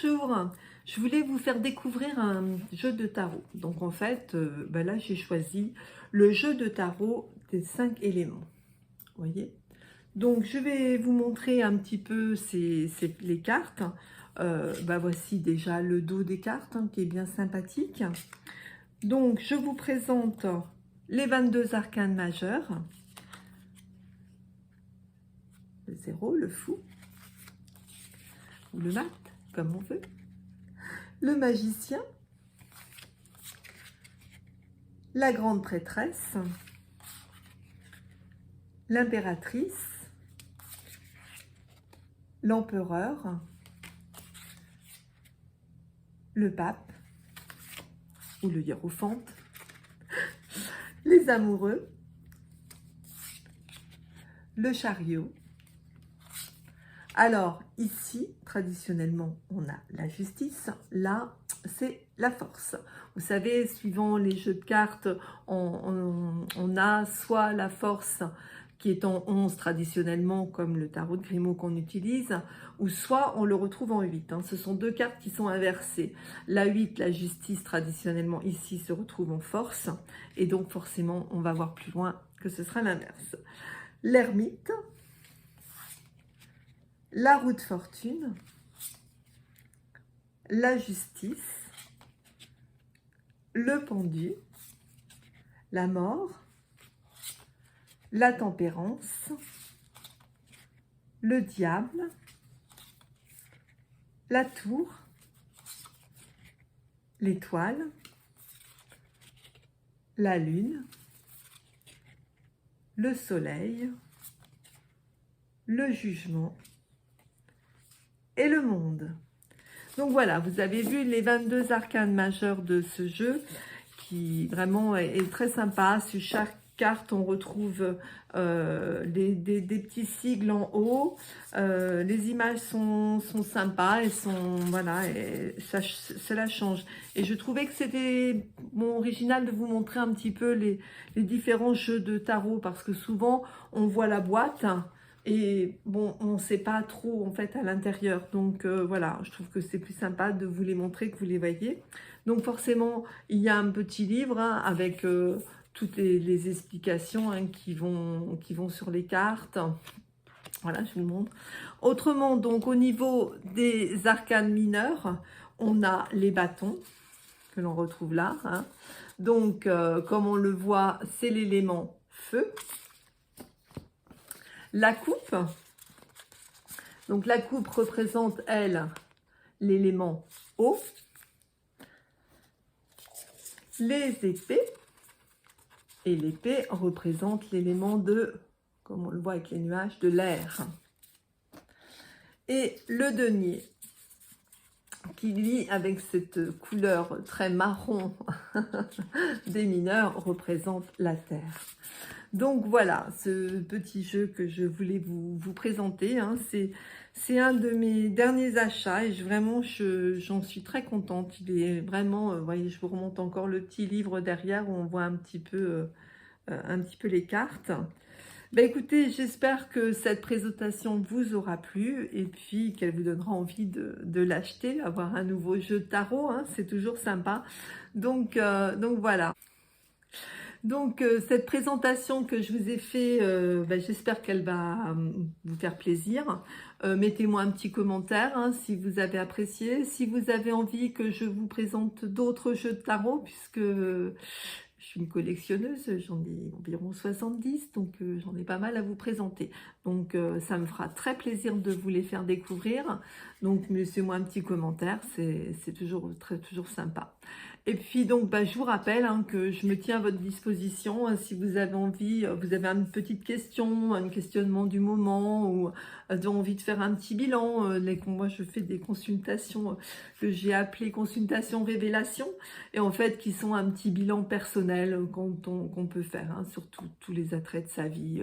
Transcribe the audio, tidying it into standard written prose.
Bonjour, je voulais vous faire découvrir un jeu de tarot. Donc en fait, là j'ai choisi le jeu de tarot des 5 éléments. Vous voyez? Donc je vais vous montrer un petit peu les cartes. Voici déjà le dos des cartes qui est bien sympathique. Donc je vous présente les 22 arcanes majeurs. Le 0, le fou, ou le mat, comme on veut. Le magicien, la grande prêtresse, l'impératrice, l'empereur, le pape ou le hiérophante, les amoureux, le chariot. Alors ici, traditionnellement, on a la justice. Là, c'est la force. Vous savez, suivant les jeux de cartes, on a soit la force qui est en 11 traditionnellement, comme le tarot de Grimaud qu'on utilise, ou soit on le retrouve en 8. Ce sont deux cartes qui sont inversées. La 8, la justice, traditionnellement, ici, se retrouve en force. Et donc, forcément, on va voir plus loin que ce sera l'inverse. L'ermite, la roue de fortune, la justice, le pendu, la mort, la tempérance, le diable, la tour, l'étoile, la lune, le soleil, le jugement et le monde. Donc voilà, vous avez vu les 22 arcanes majeurs de ce jeu qui vraiment est très sympa. Sur chaque carte, on retrouve des petits sigles en haut. Les images sont sympas et voilà, et cela change. Et je trouvais que c'était original de vous montrer un petit peu les différents jeux de tarot parce que souvent on voit la boîte. Et bon, on ne sait pas trop en fait à l'intérieur. Donc voilà, je trouve que c'est plus sympa de vous les montrer que vous les voyez. Donc forcément, il y a un petit livre avec toutes les explications qui vont sur les cartes. Voilà, je vous le montre. Autrement, donc au niveau des arcanes mineurs, on a les bâtons que l'on retrouve là. Donc, comme on le voit, c'est l'élément feu. La coupe, donc la coupe représente, elle, l'élément eau. Les épées, et l'épée représente l'élément de, comme on le voit avec les nuages, de l'air. Et le denier, qui lui, avec cette couleur très marron des mineurs, représente la terre. Donc voilà, ce petit jeu que je voulais vous présenter, c'est un de mes derniers achats et vraiment j'en suis très contente. Il est vraiment, vous voyez, je vous remonte encore le petit livre derrière où on voit un petit peu les cartes. Écoutez, j'espère que cette présentation vous aura plu et puis qu'elle vous donnera envie de l'acheter, avoir un nouveau jeu de tarot, c'est toujours sympa. Donc voilà. Donc, cette présentation que je vous ai fait, j'espère qu'elle va vous faire plaisir. Mettez-moi un petit commentaire si vous avez apprécié. Si vous avez envie que je vous présente d'autres jeux de tarot, puisque je suis une collectionneuse, j'en ai environ 70, donc j'en ai pas mal à vous présenter. Donc, ça me fera très plaisir de vous les faire découvrir. Donc, laissez-moi un petit commentaire, c'est toujours sympa. Et puis donc, je vous rappelle que je me tiens à votre disposition si vous avez envie, vous avez une petite question, un questionnement du moment ou envie de faire un petit bilan. Moi, je fais des consultations que j'ai appelées consultations révélation et en fait qui sont un petit bilan personnel qu'on peut faire sur tous les attraits de sa vie,